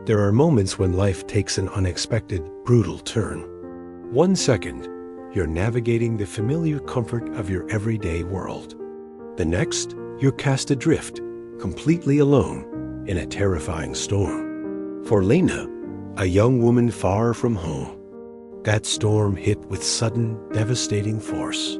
There are moments when life takes an unexpected, brutal turn. 1 second, you're navigating the familiar comfort of your everyday world. The next, you're cast adrift, completely alone, in a terrifying storm. For Lena, a young woman far from home, that storm hit with sudden, devastating force.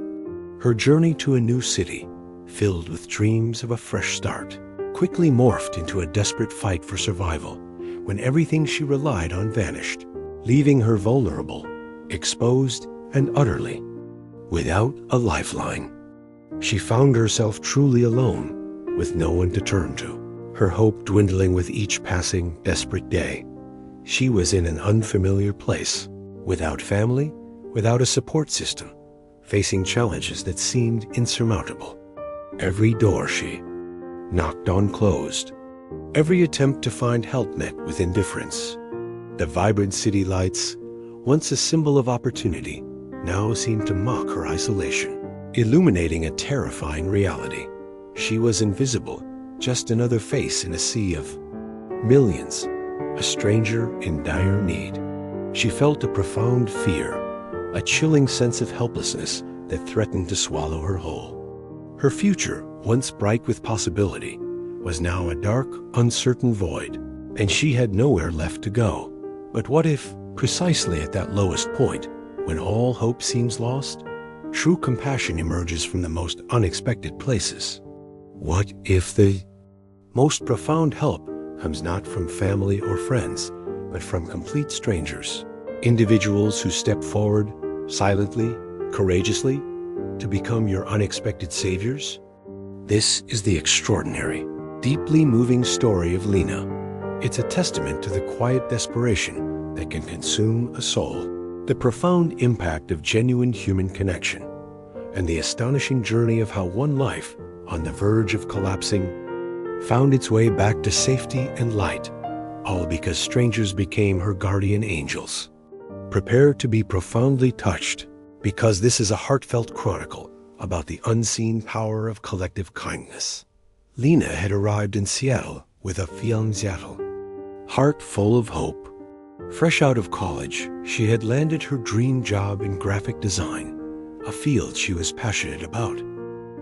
Her journey to a new city, filled with dreams of a fresh start, quickly morphed into a desperate fight for survival when everything she relied on vanished, leaving her vulnerable, exposed, and utterly without a lifeline. She found herself truly alone, with no one to turn to, her hope dwindling with each passing, desperate day. She was in an unfamiliar place, without family, without a support system, facing challenges that seemed insurmountable. Every door she knocked on closed. Every attempt to find help met with indifference. The vibrant city lights, once a symbol of opportunity, now seemed to mock her isolation, illuminating a terrifying reality. She was invisible, just another face in a sea of millions, a stranger in dire need. She felt a profound fear, a chilling sense of helplessness that threatened to swallow her whole. Her future, once bright with possibility, was now a dark, uncertain void, and she had nowhere left to go. But what if, precisely at that lowest point, when all hope seems lost, true compassion emerges from the most unexpected places? What if the most profound help comes not from family or friends, but from complete strangers, individuals who step forward silently, courageously, to become your unexpected saviors? This is the extraordinary, deeply moving story of Lena. It's a testament to the quiet desperation that can consume a soul, the profound impact of genuine human connection, and the astonishing journey of how one life, on the verge of collapsing, found its way back to safety and light, all because strangers became her guardian angels. Prepare to be profoundly touched, because this is a heartfelt chronicle about the unseen power of collective kindness. Lena had arrived in Seattle with a fiancé, heart full of hope. Fresh out of college, she had landed her dream job in graphic design, a field she was passionate about.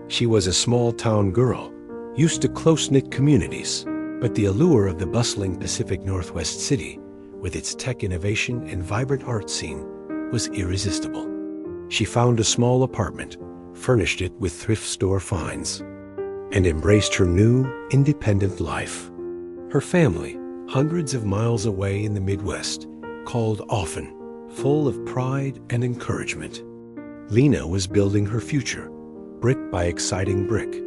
She was a small-town girl, used to close-knit communities, but the allure of the bustling Pacific Northwest city, with its tech innovation and vibrant art scene, was irresistible. She found a small apartment, furnished it with thrift store finds, and embraced her new, independent life. Her family, hundreds of miles away in the Midwest, called often, full of pride and encouragement. Lena was building her future, brick by exciting brick.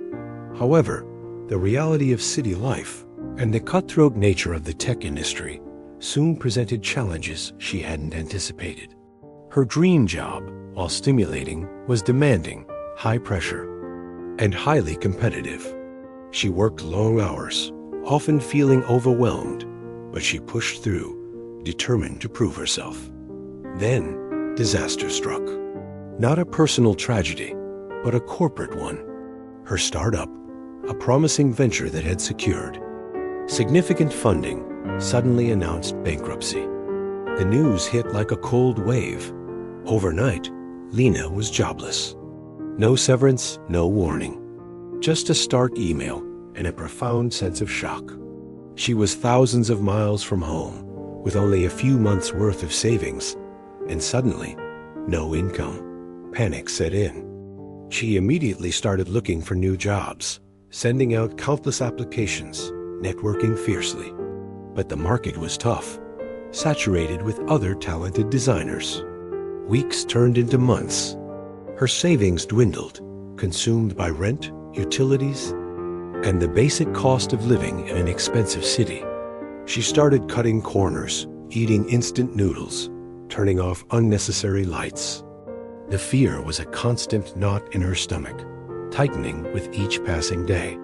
However, the reality of city life and the cutthroat nature of the tech industry soon presented challenges she hadn't anticipated. Her dream job, while stimulating, was demanding, high pressure, and highly competitive. She worked long hours, often feeling overwhelmed, but she pushed through, determined to prove herself. Then, disaster struck. Not a personal tragedy, but a corporate one. Her startup, a promising venture that had secured significant funding, suddenly announced bankruptcy. The news hit like a cold wave. Overnight, Lena was jobless. No severance, no warning. Just a stark email and a profound sense of shock. She was thousands of miles from home, with only a few months' worth of savings, and suddenly, no income. Panic set in. She immediately started looking for new jobs, sending out countless applications, networking fiercely. But the market was tough, saturated with other talented designers. Weeks turned into months. Her savings dwindled, consumed by rent, utilities, and the basic cost of living in an expensive city. She started cutting corners, eating instant noodles, turning off unnecessary lights. The fear was a constant knot in her stomach, tightening with each passing day.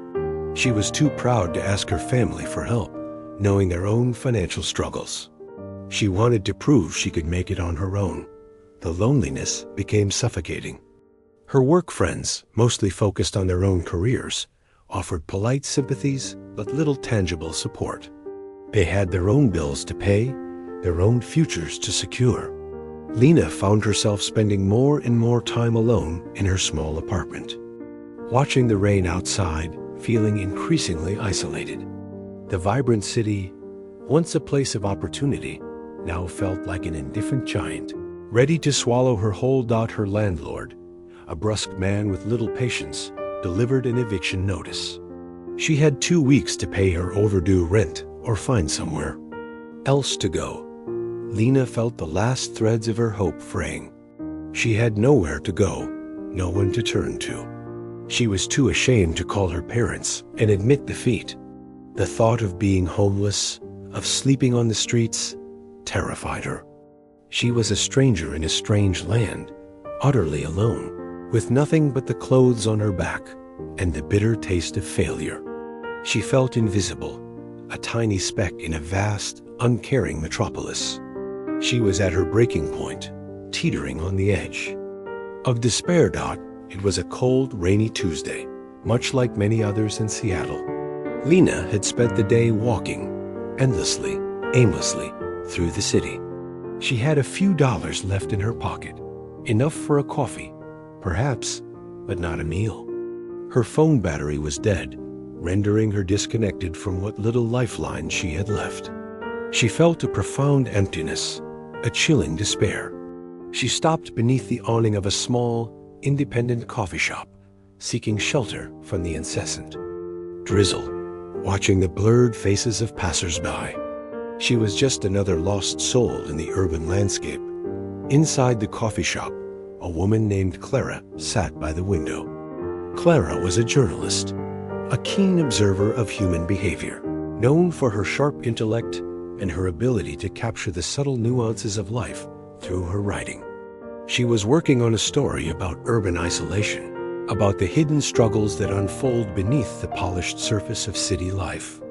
She was too proud to ask her family for help, knowing their own financial struggles. She wanted to prove she could make it on her own. The loneliness became suffocating. Her work friends, mostly focused on their own careers, offered polite sympathies but little tangible support. They had their own bills to pay, their own futures to secure. Lena found herself spending more and more time alone in her small apartment, watching the rain outside, feeling increasingly isolated. The vibrant city, once a place of opportunity, now felt like an indifferent giant, ready to swallow her whole. Her landlord, a brusque man with little patience, delivered an eviction notice. She had 2 weeks to pay her overdue rent or find somewhere else to go. Lena felt the last threads of her hope fraying. She had nowhere to go, no one to turn to. She was too ashamed to call her parents and admit defeat. The thought of being homeless, of sleeping on the streets, terrified her. She was a stranger in a strange land, utterly alone, with nothing but the clothes on her back and the bitter taste of failure. She felt invisible, a tiny speck in a vast, uncaring metropolis. She was at her breaking point, teetering on the edge of despair. It was a cold, rainy Tuesday, much like many others in Seattle. Lena had spent the day walking, endlessly, aimlessly, through the city. She had a few dollars left in her pocket, enough for a coffee, perhaps, but not a meal. Her phone battery was dead, rendering her disconnected from what little lifeline she had left. She felt a profound emptiness, a chilling despair. She stopped beneath the awning of a small, independent coffee shop, seeking shelter from the incessant drizzle, watching the blurred faces of passers-by. She was just another lost soul in the urban landscape. Inside the coffee shop, a woman named Clara sat by the window. Clara was a journalist, a keen observer of human behavior, known for her sharp intellect and her ability to capture the subtle nuances of life through her writing. She was working on a story about urban isolation, about the hidden struggles that unfold beneath the polished surface of city life.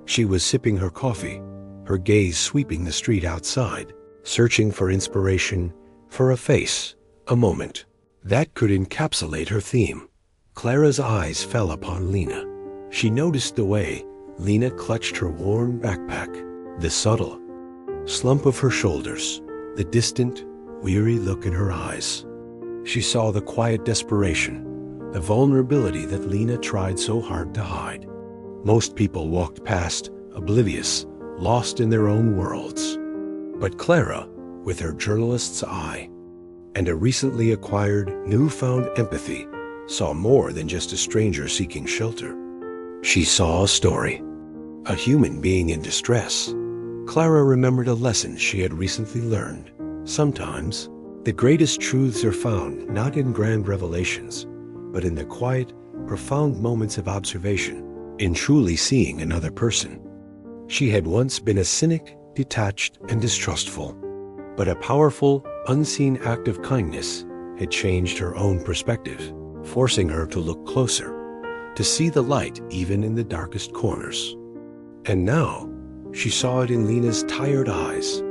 She was sipping her coffee, her gaze sweeping the street outside, searching for inspiration, for a face, a moment that could encapsulate her theme. Clara's eyes fell upon Lena. She noticed the way Lena clutched her worn backpack, the subtle slump of her shoulders, the distant, weary look in her eyes. She saw the quiet desperation, the vulnerability that Lena tried so hard to hide. Most people walked past, oblivious, lost in their own worlds. But Clara, with her journalist's eye and a recently acquired, newfound empathy, saw more than just a stranger seeking shelter. She saw a story, a human being in distress. Clara remembered a lesson she had recently learned. Sometimes, the greatest truths are found not in grand revelations, but in the quiet, profound moments of observation, in truly seeing another person. She had once been a cynic, detached, and distrustful, but a powerful, unseen act of kindness had changed her own perspective, forcing her to look closer, to see the light even in the darkest corners. And now, she saw it in Lena's tired eyes,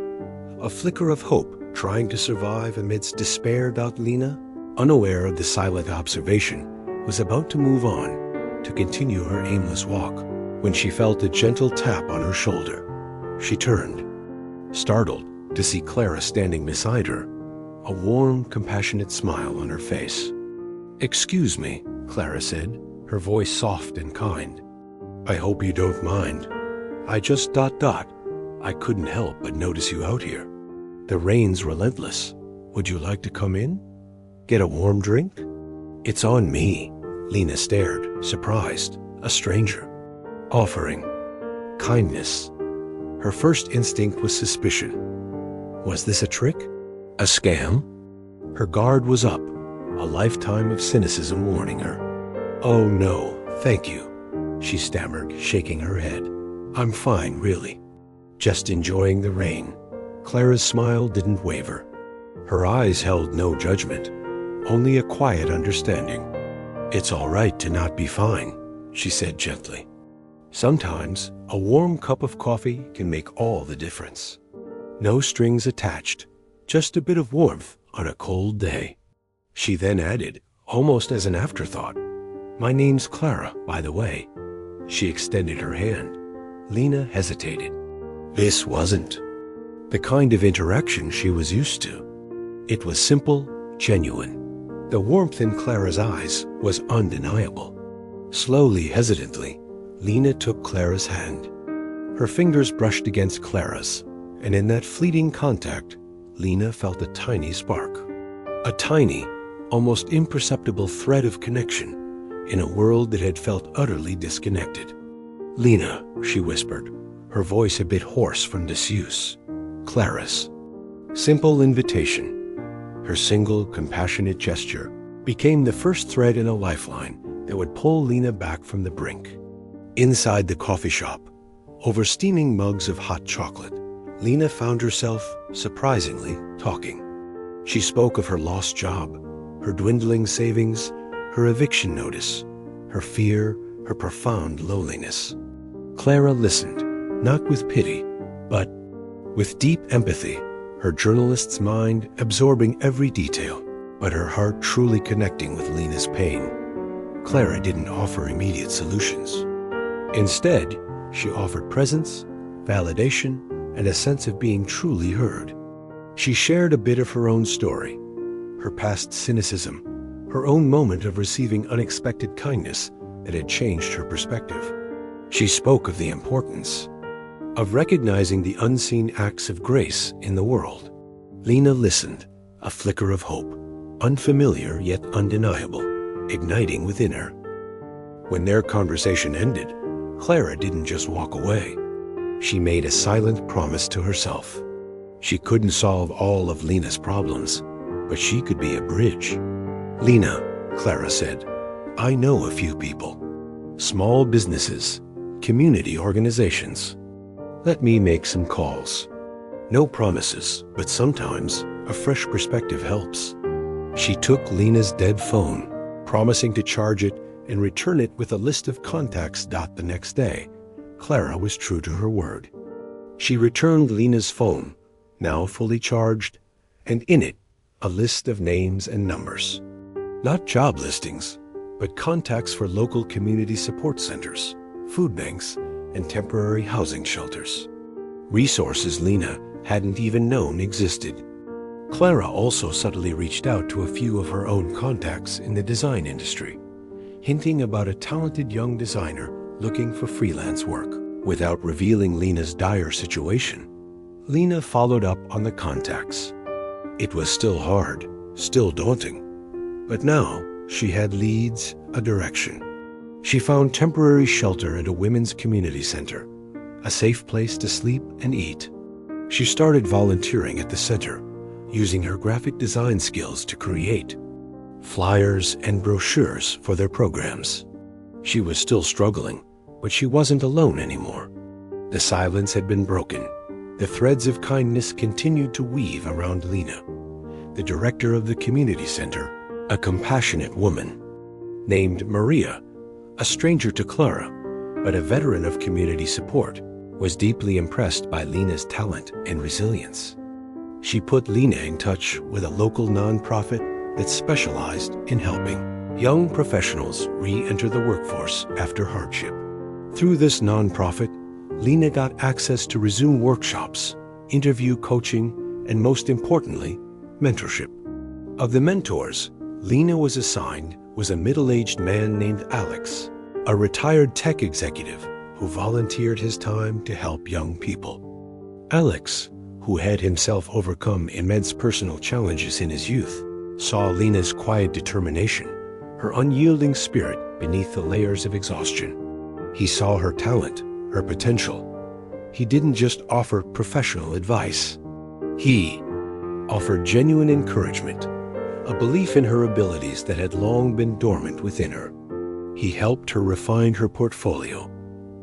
a flicker of hope trying to survive amidst despair. Lena, unaware of the silent observation, was about to move on, to continue her aimless walk, when she felt a gentle tap on her shoulder. She turned, startled to see Clara standing beside her, a warm, compassionate smile on her face. "Excuse me," Clara said, her voice soft and kind. "I hope you don't mind. I just ... I couldn't help but notice you out here. The rain's relentless. Would you like to come in? Get a warm drink?" "It's on me." Lena stared, surprised, a stranger, offering kindness. Her first instinct was suspicion. Was this a trick? A scam? Her guard was up, a lifetime of cynicism warning her. "Oh no, thank you," she stammered, shaking her head. "I'm fine, really. Just enjoying the rain." Clara's smile didn't waver. Her eyes held no judgment, only a quiet understanding. "It's all right to not be fine," she said gently. "Sometimes a warm cup of coffee can make all the difference. No strings attached, just a bit of warmth on a cold day." She then added, almost as an afterthought, "My name's Clara, by the way." She extended her hand. Lena hesitated. This wasn't the kind of interaction she was used to. It was simple, genuine. The warmth in Clara's eyes was undeniable. Slowly, hesitantly, Lena took Clara's hand. Her fingers brushed against Clara's, and in that fleeting contact, Lena felt a tiny spark. A tiny, almost imperceptible thread of connection in a world that had felt utterly disconnected. "Lena," she whispered, her voice a bit hoarse from disuse. Clara's simple invitation, her single compassionate gesture, became the first thread in a lifeline that would pull Lena back from the brink. Inside the coffee shop, over steaming mugs of hot chocolate, Lena found herself, surprisingly, talking. She spoke of her lost job, her dwindling savings, her eviction notice, her fear, her profound loneliness. Clara listened, not with pity, but with deep empathy, her journalist's mind absorbing every detail, but her heart truly connecting with Lena's pain. Clara didn't offer immediate solutions. Instead, she offered presence, validation, and a sense of being truly heard. She shared a bit of her own story, her past cynicism, her own moment of receiving unexpected kindness that had changed her perspective. She spoke of the importance of recognizing the unseen acts of grace in the world. Lena listened, a flicker of hope, unfamiliar yet undeniable, igniting within her. When their conversation ended, Clara didn't just walk away. She made a silent promise to herself. She couldn't solve all of Lena's problems, but she could be a bridge. "Lena," Clara said, "I know a few people. Small businesses, community organizations. Let me make some calls. No promises, but sometimes a fresh perspective helps." She took Lena's dead phone, promising to charge it and return it with a list of contacts. The next day, Clara was true to her word. She returned Lena's phone, now fully charged, and in it, a list of names and numbers. Not job listings, but contacts for local community support centers, food banks, and temporary housing shelters. Resources Lena hadn't even known existed. Clara also subtly reached out to a few of her own contacts in the design industry, hinting about a talented young designer looking for freelance work. Without revealing Lena's dire situation, Lena followed up on the contacts. It was still hard, still daunting, but now she had leads, a direction. She found temporary shelter at a women's community center, a safe place to sleep and eat. She started volunteering at the center, using her graphic design skills to create flyers and brochures for their programs. She was still struggling, but she wasn't alone anymore. The silence had been broken. The threads of kindness continued to weave around Lena. The director of the community center, a compassionate woman named Maria, a stranger to Clara, but a veteran of community support, was deeply impressed by Lena's talent and resilience. She put Lena in touch with a local nonprofit that specialized in helping young professionals re-enter the workforce after hardship. Through this nonprofit, Lena got access to resume workshops, interview coaching, and most importantly, mentorship. Of the mentors Lena was assigned was a middle-aged man named Alex, a retired tech executive who volunteered his time to help young people. Alex, who had himself overcome immense personal challenges in his youth, saw Lena's quiet determination, her unyielding spirit beneath the layers of exhaustion. He saw her talent, her potential. He didn't just offer professional advice. He offered genuine encouragement, a belief in her abilities that had long been dormant within her. He helped her refine her portfolio,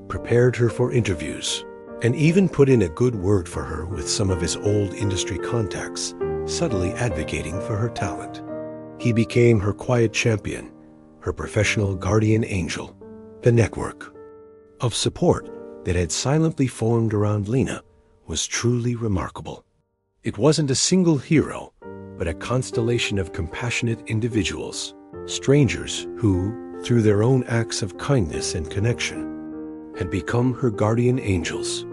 prepared her for interviews, and even put in a good word for her with some of his old industry contacts, subtly advocating for her talent. He became her quiet champion, her professional guardian angel. The network of support that had silently formed around Lena was truly remarkable. It wasn't a single hero, but a constellation of compassionate individuals, strangers who, through their own acts of kindness and connection, had become her guardian angels.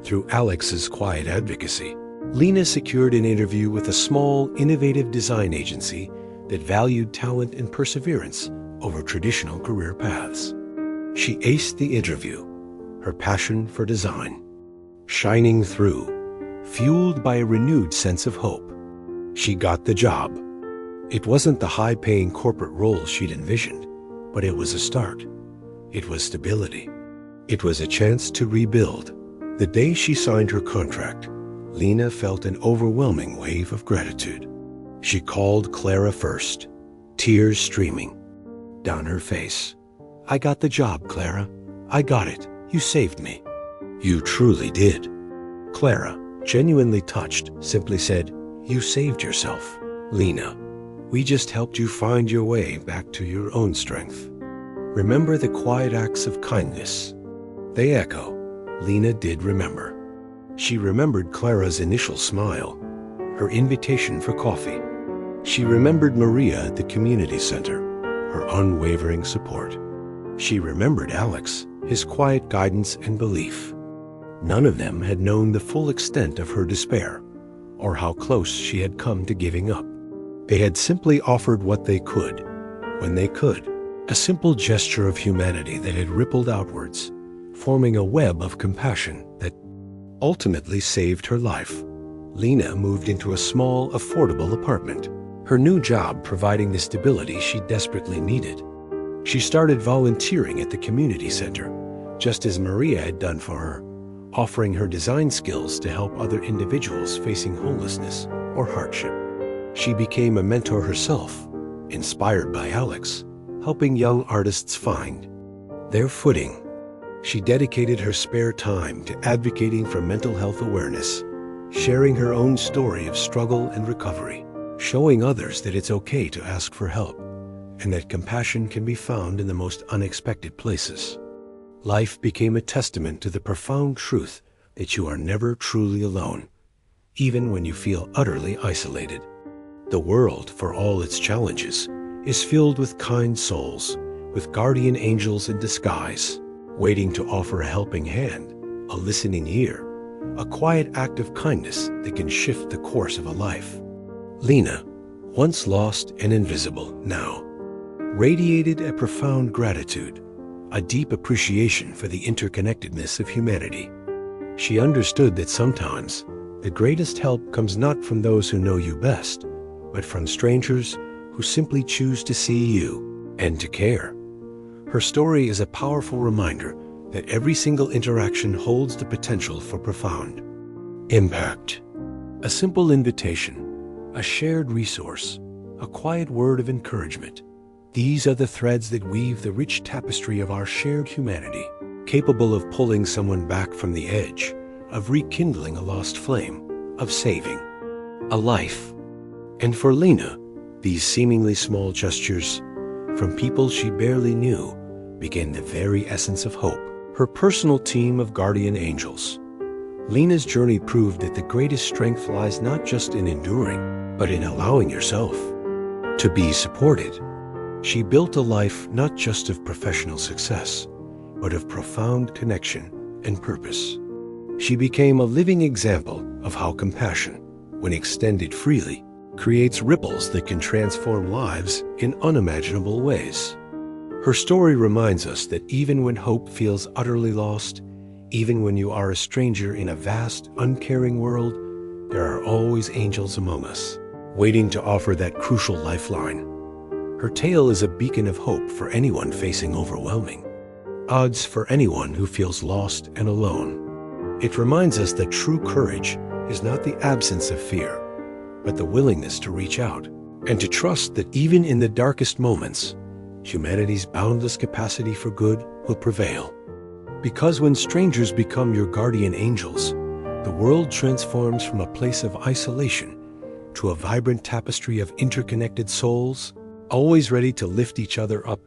Through Alex's quiet advocacy, Lena secured an interview with a small, innovative design agency that valued talent and perseverance over traditional career paths. She aced the interview, her passion for design shining through, fueled by a renewed sense of hope. She got the job. It wasn't the high-paying corporate role she'd envisioned, but it was a start. It was stability. It was a chance to rebuild. The day she signed her contract, Lena felt an overwhelming wave of gratitude. She called Clara first, tears streaming down her face. "I got the job, Clara. I got it. You saved me." "You truly did." Clara, genuinely touched, simply said, "You saved yourself." "Lena, we just helped you find your way back to your own strength." Remember the quiet acts of kindness. They echo. Lena did remember. She remembered Clara's initial smile, her invitation for coffee. She remembered Maria at the community center, her unwavering support. She remembered Alex, his quiet guidance and belief. None of them had known the full extent of her despair, or how close she had come to giving up. They had simply offered what they could, when they could, a simple gesture of humanity that had rippled outwards, forming a web of compassion that ultimately saved her life. Lena moved into a small, affordable apartment, her new job providing the stability she desperately needed. She started volunteering at the community center, just as Maria had done for her, offering her design skills to help other individuals facing homelessness or hardship. She became a mentor herself, inspired by Alex, helping young artists find their footing. She dedicated her spare time to advocating for mental health awareness, sharing her own story of struggle and recovery, showing others that it's okay to ask for help, and that compassion can be found in the most unexpected places. Life became a testament to the profound truth that you are never truly alone, even when you feel utterly isolated. The world, for all its challenges, is filled with kind souls, with guardian angels in disguise, waiting to offer a helping hand, a listening ear, a quiet act of kindness that can shift the course of a life. Lena, once lost and invisible, now radiated a profound gratitude, a deep appreciation for the interconnectedness of humanity. She understood that sometimes the greatest help comes not from those who know you best, but from strangers who simply choose to see you and to care. Her story is a powerful reminder that every single interaction holds the potential for profound impact. A simple invitation, a shared resource, a quiet word of encouragement. These are the threads that weave the rich tapestry of our shared humanity, capable of pulling someone back from the edge, of rekindling a lost flame, of saving a life. And for Lena, these seemingly small gestures, from people she barely knew, became the very essence of hope, her personal team of guardian angels. Lena's journey proved that the greatest strength lies not just in enduring, but in allowing yourself to be supported. She built a life not just of professional success, but of profound connection and purpose. She became a living example of how compassion, when extended freely, creates ripples that can transform lives in unimaginable ways. Her story reminds us that even when hope feels utterly lost, even when you are a stranger in a vast, uncaring world, there are always angels among us, waiting to offer that crucial lifeline. Her tale is a beacon of hope for anyone facing overwhelming odds, for anyone who feels lost and alone. It reminds us that true courage is not the absence of fear, but the willingness to reach out and to trust that even in the darkest moments, humanity's boundless capacity for good will prevail. Because when strangers become your guardian angels, the world transforms from a place of isolation to a vibrant tapestry of interconnected souls, always ready to lift each other up.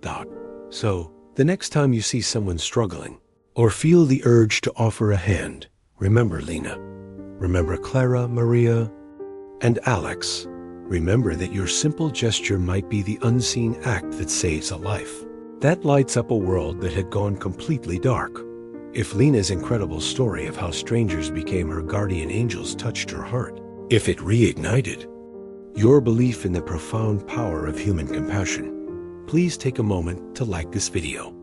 So, the next time you see someone struggling, or feel the urge to offer a hand, remember Lena, remember Clara, Maria, and Alex. Remember that your simple gesture might be the unseen act that saves a life, that lights up a world that had gone completely dark. If Lena's incredible story of how strangers became her guardian angels touched her heart, if it reignited your belief in the profound power of human compassion, please take a moment to like this video.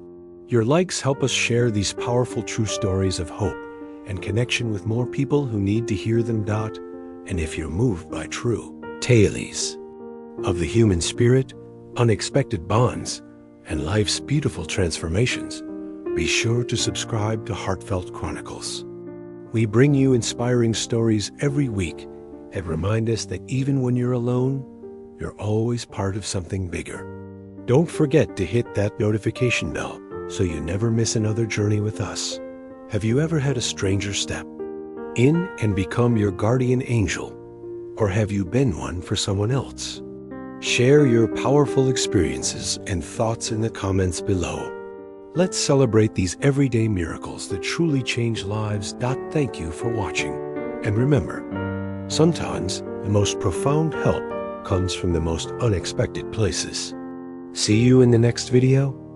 Your likes help us share these powerful true stories of hope and connection with more people who need to hear them. And if you're moved by true tales of the human spirit, unexpected bonds, and life's beautiful transformations, be sure to subscribe to Heartfelt Chronicles. We bring you inspiring stories every week and remind us that even when you're alone, you're always part of something bigger. Don't forget to hit that notification bell so you never miss another journey with us. Have you ever had a stranger step in and become your guardian angel? Or have you been one for someone else? Share your powerful experiences and thoughts in the comments below. Let's celebrate these everyday miracles that truly change lives. Thank you for watching. And remember, sometimes the most profound help comes from the most unexpected places. See you in the next video.